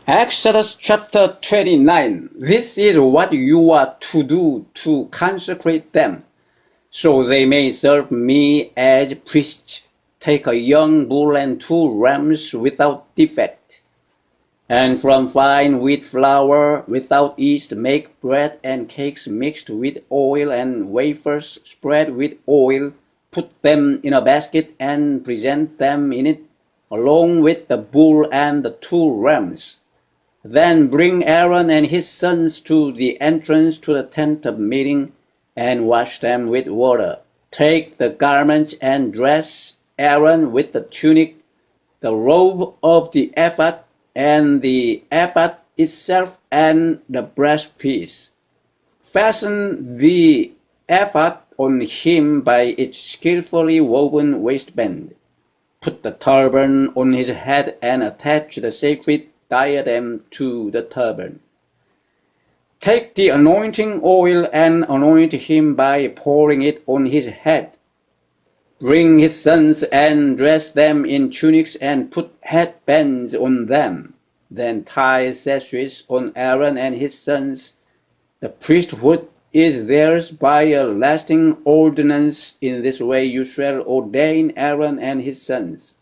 Exodus chapter 29. This is what you are to do to consecrate them, so they may serve me as priests. Take a young bull and 2 rams without defect. And from fine wheat flour without yeast make bread and cakes mixed with oil and wafers spread with oil. Put them in a basket and present them in it, along with the bull and the 2 rams. Then bring Aaron and his sons to the entrance to the tent of meeting and wash them with water. Take the garments and dress Aaron with the tunic, the robe of the ephod, and the ephod itself and the breastpiece. Fasten the ephod on him by its skillfully woven waistband. Put the turban on his head and attach the sacred diadem to the turban. Take the anointing oil and anoint him by pouring it on his head. Bring his sons and dress them in tunics and put headbands on them. Then tie sashes on Aaron and his sons. The priesthood is theirs by a lasting ordinance. In this way you shall ordain Aaron and his sons.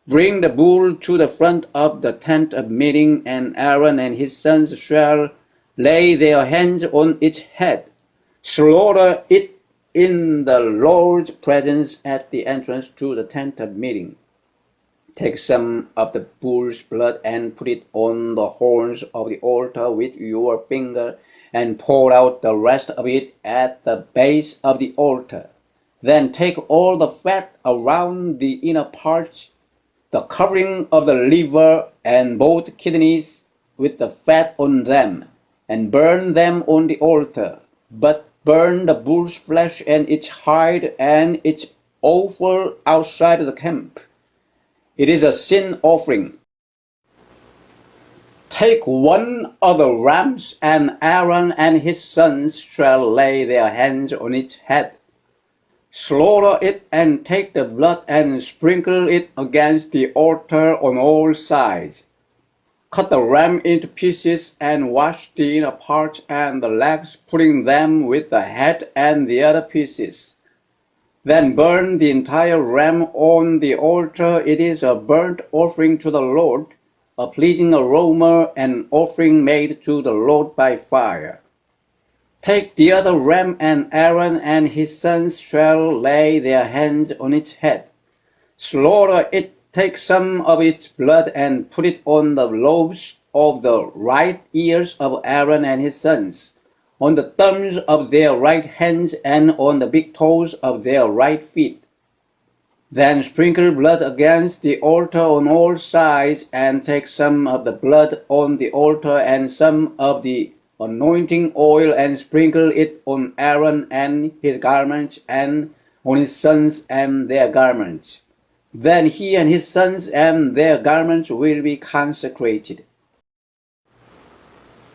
Bring the bull to the front of the tent of meeting, and Aaron and his sons shall lay their hands on its head. Slaughter it in the Lord's presence at the entrance to the tent of meeting. Take some of the bull's blood and put it on the horns of the altar with your finger, and pour out the rest of it at the base of the altar. Then take all the fat around the inner parts, the covering of the liver and both kidneys with the fat on them, and burn them on the altar. But burn the bull's flesh and its hide and its offal outside the camp. It is a sin offering. Take 1 of the rams, and Aaron and his sons shall lay their hands on its head. Slaughter it and take the blood and sprinkle it against the altar on all sides. Cut the ram into pieces and wash the inner parts and the legs, putting them with the head and the other pieces. Then burn the entire ram on the altar. It is a burnt offering to the Lord, a pleasing aroma, an offering made to the Lord by fire. Take the other ram, and Aaron and his sons shall lay their hands on its head. Slaughter it, take some of its blood and put it on the lobes of the right ears of Aaron and his sons, on the thumbs of their right hands, and on the big toes of their right feet. Then sprinkle blood against the altar on all sides, and take some of the blood on the altar and some of the anointing oil, and sprinkle it on Aaron and his garments, and on his sons and their garments. Then he and his sons and their garments will be consecrated.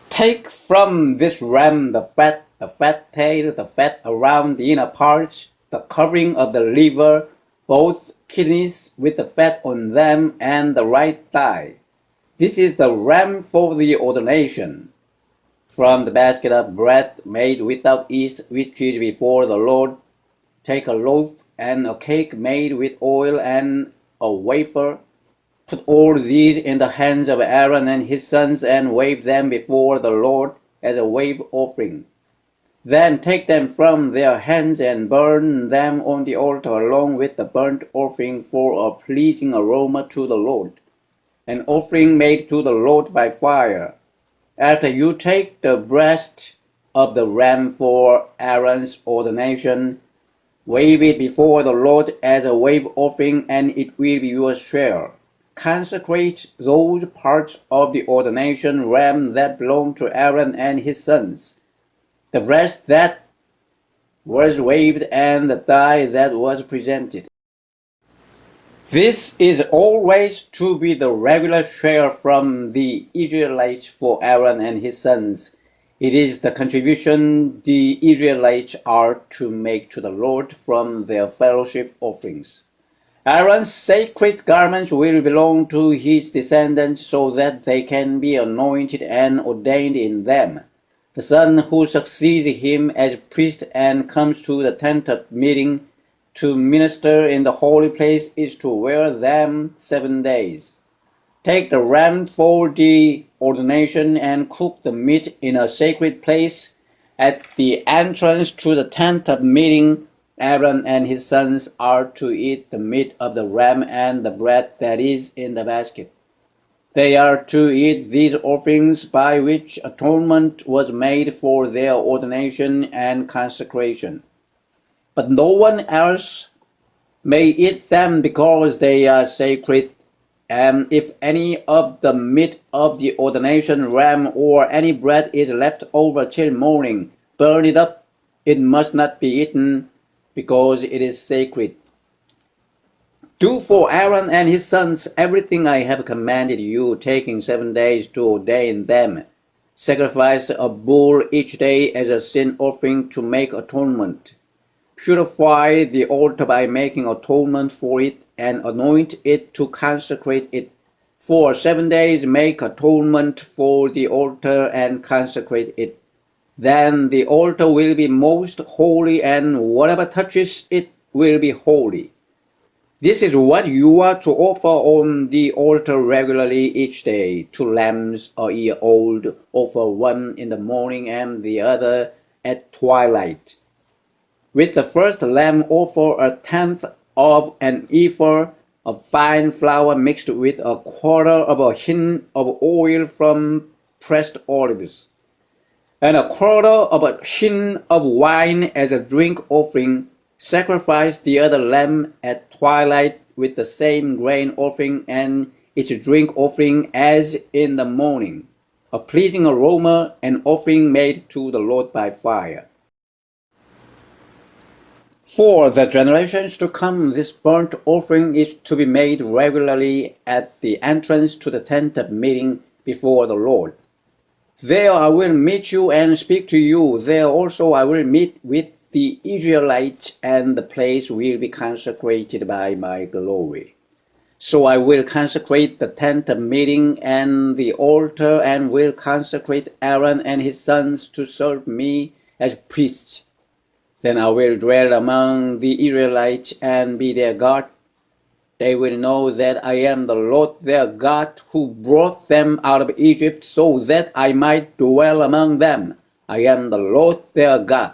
Take from this ram the fat tail, the fat around the inner parts, the covering of the liver, both kidneys with the fat on them, and the right thigh. This is the ram for the ordination. From the basket of bread made without yeast, which is before the Lord, take a loaf and a cake made with oil and a wafer. Put all these in the hands of Aaron and his sons, and wave them before the Lord as a wave offering. Then take them from their hands and burn them on the altar along with the burnt offering for a pleasing aroma to the Lord, an offering made to the Lord by fire. After you take the breast of the ram for Aaron's ordination, wave it before the Lord as a wave offering, and it will be your share. Consecrate those parts of the ordination ram that belong to Aaron and his sons, the breast that was waved and the thigh that was presented. This is always to be the regular share from the Israelites for Aaron and his sons. It is the contribution the Israelites are to make to the Lord from their fellowship offerings. Aaron's sacred garments will belong to his descendants so that they can be anointed and ordained in them. The son who succeeds him as priest and comes to the tent of meeting to minister in the holy place is to wear them 7 days. Take the ram for the ordination and cook the meat in a sacred place at the entrance to the tent of meeting. Aaron and his sons are to eat the meat of the ram and the bread that is in the basket. They are to eat these offerings by which atonement was made for their ordination and consecration. But no one else may eat them because they are sacred. And if any of the meat of the ordination ram or any bread is left over till morning, burn it up. It must not be eaten because it is sacred. Do for Aaron and his sons everything I have commanded you, taking 7 days to ordain them. Sacrifice a bull each day as a sin offering to make atonement. Purify the altar by making atonement for it and anoint it to consecrate it. For 7 days make atonement for the altar and consecrate it. Then the altar will be most holy, and whatever touches it will be holy. This is what you are to offer on the altar regularly each day: 2 lambs a year old. Offer one in the morning and the other at twilight. With the first lamb offer 1/10 of an ephah of fine flour mixed with 1/4 of a hin of oil from pressed olives, and 1/4 of a hin of wine as a drink offering. Sacrifice the other lamb at twilight with the same grain offering and its drink offering as in the morning, a pleasing aroma, an offering made to the Lord by fire. For the generations to come, this burnt offering is to be made regularly at the entrance to the tent of meeting before the Lord. There I will meet you and speak to you. There also I will meet with the Israelites, and the place will be consecrated by my glory. So I will consecrate the tent of meeting and the altar, and will consecrate Aaron and his sons to serve me as priests. Then I will dwell among the Israelites and be their God. They will know that I am the Lord their God, who brought them out of Egypt so that I might dwell among them. I am the Lord their God.